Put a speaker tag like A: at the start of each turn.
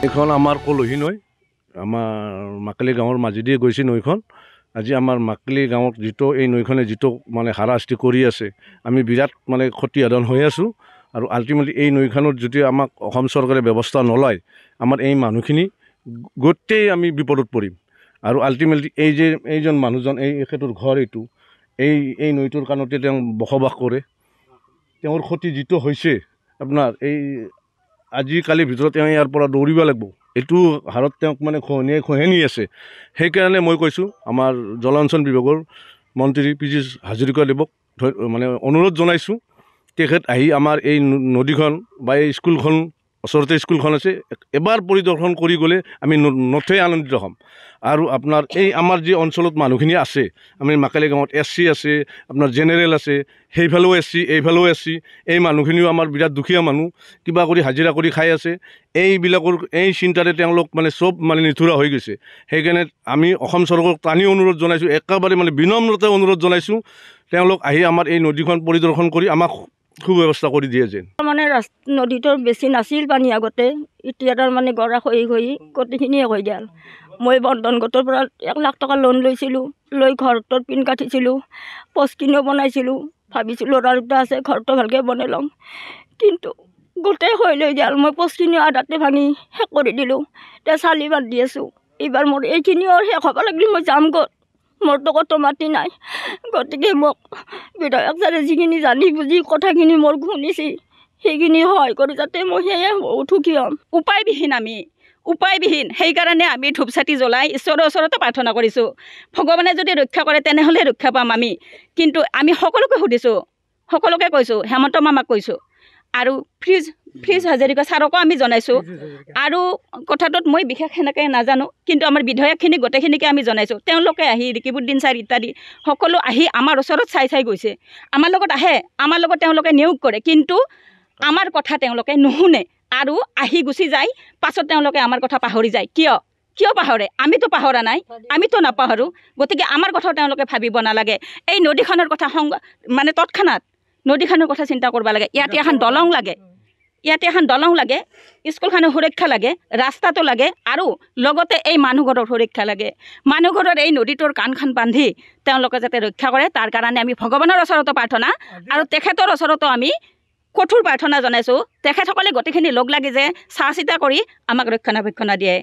A: এইখন আমাৰ কলহী নৈ, আমাৰ মাকালি গাঁৱৰ মাজেদিয়ে গৈছে নৈখন। আজি আমাৰ মাকালি গাঁৱত যিটো এই নৈখনে যিটো মানে হাৰাশাস্তি কৰি আছে, আমি বিৰাট মানে ক্ষতিসাধন হৈ আছোঁ। আৰু আল্টিমেটলি এই নৈখনত যদি আমাক অসম চৰকাৰে ব্যৱস্থা নলয়, আমাৰ এই মানুহখিনি গোটেই আমি বিপদত পৰিম। আৰু আল্টিমেটলি এইজন মানুহজন এখেতৰ ঘৰ এইটো এই নৈটোৰ কাৰণতে তেওঁ বসবাস কৰে। তেওঁৰ ক্ষতি যিটো হৈছে আপোনাৰ আজিকালিৰ ভিতৰত তেওঁ ইয়াৰ পৰা দৌৰিব লাগিব, এইটো হাৰত তেওঁক মানে খহেনি আছে। সেইকাৰণে মই কৈছোঁ আমাৰ জলাঞ্চল বিভাগৰ মন্ত্ৰী পীযুষ হাজৰিকাদেৱক মানে অনুৰোধ জনাইছোঁ, তেখেত আহি আমাৰ এই নদীখন বা এই স্কুলখন, ওচৰতে স্কুলখন আছে, এবাৰ পৰিদৰ্শন কৰি গ'লে আমি নথৈ আনন্দিত হ'ম। আৰু আপোনাৰ এই আমাৰ যি অঞ্চলত মানুহখিনি আছে, আমি মাকালি গাঁৱত SC আছে, আপোনাৰ জেনেৰেল আছে, সেইফালেও SC এইফালেও SC, এই মানুহখিনিও আমাৰ বিৰাট দুখীয়া মানুহ, কিবা কৰি হাজিৰা কৰি খাই আছে। এইবিলাকৰ এই চিন্তাৰে তেওঁলোক মানে চব মানে নিথুৰা হৈ গৈছে। সেইকাৰণে আমি অসম চৰকাৰক টানি অনুৰোধ জনাইছোঁ, একেবাৰে মানে বিনম্ৰতে অনুৰোধ জনাইছোঁ, তেওঁলোক আহি আমাৰ এই নদীখন পৰিদৰ্শন কৰি আমাক সুব্যৱস্থা কৰি দিয়ে যেন।
B: মানে নদীটোৰ বেছি নাছিল পানী আগতে, এতিয়া তাৰমানে গৰা খহি গোটেইখিনিয়ে হৈ গ'ল। মই বন্ধন গোটৰ পৰা 1 লাখ টকা লোন লৈছিলোঁ, লৈ ঘৰটোৰ পিন কাটিছিলোঁ, পষ্টখিনিও বনাইছিলোঁ, ভাবিছিলোঁ ল'ৰা দুটা আছে ঘৰটো ভালকৈ বনাই ল'ম, কিন্তু গোটেই হৈ লৈ গ'ল। মই পষ্টখিনিও আধাতে ভাঙি শেষ কৰি দিলোঁ, এতিয়া চালি বান্ধি আছোঁ। এইবাৰ মোৰ এইখিনিও শেষ হ'ব লাগিলে মই যাম ক'ত, মোৰতো ক'তো মাটি নাই। গতিকে মোক বিধায়ক ছাৰে যিখিনি জানি বুজি কথাখিনি মোৰ শুনিছে, সেইখিনি সহায় কৰি যাতে মই সেয়ে সুখী হ'ম।
C: উপায়বিহীন সেইকাৰণে আমি ধূপ চাতি জ্বলাই ঈশ্বৰৰ ওচৰতে প্ৰাৰ্থনা কৰিছোঁ, ভগৱানে যদি ৰক্ষা কৰে তেনেহ'লে ৰক্ষা পাম আমি। কিন্তু আমি সকলোকে সুধিছোঁ, সকলোকে কৈছোঁ, হেমন্ত মামাক কৈছোঁ, আৰু পীযুষ হাজৰিকা ছাৰকো আমি জনাইছোঁ। আৰু কথাটোত মই বিশেষ সেনেকৈ নাজানো, কিন্তু আমাৰ বিধায়কখিনি গোটেইখিনিকে আমি জনাইছোঁ। তেওঁলোকে আহি ৰিকিবুদ্দিন ছাৰ ইত্যাদি সকলো আহি আমাৰ ওচৰত চাই গৈছে, আমাৰ লগত আহে, আমাৰ লগত তেওঁলোকে নিয়োগ কৰে, কিন্তু আমাৰ কথা তেওঁলোকে নুশুনে আৰু আহি গুচি যায়। পাছত তেওঁলোকে আমাৰ কথা পাহৰি যায়। কিয় পাহৰে? আমিতো পাহৰা নাই, আমিতো নাপাহৰোঁ। গতিকে আমাৰ কথাও তেওঁলোকে ভাবিব নালাগে। এই নদীখনৰ কথা মানে তৎক্ষণাত নদীখনৰ কথা চিন্তা কৰিব লাগে। ইয়াতে এখন দলং লাগে, স্কুলখনৰ সুৰক্ষা লাগে, ৰাস্তাটো লাগে, আৰু লগতে এই মানুহঘৰৰ সুৰক্ষা লাগে। মানুহঘৰৰ এই নদীটোৰ কাণখন বান্ধি তেওঁলোকে যাতে ৰক্ষা কৰে, তাৰ কাৰণে আমি ভগৱানৰ ওচৰতো প্ৰাৰ্থনা আৰু তেখেতৰ ওচৰতো আমি কঠোৰ প্ৰাৰ্থনা জনাইছোঁ। তেখেতসকলে গোটেইখিনি লগ লাগি যে চোৱা চিতা কৰি আমাক ৰক্ষণাবেক্ষণ দিয়ে।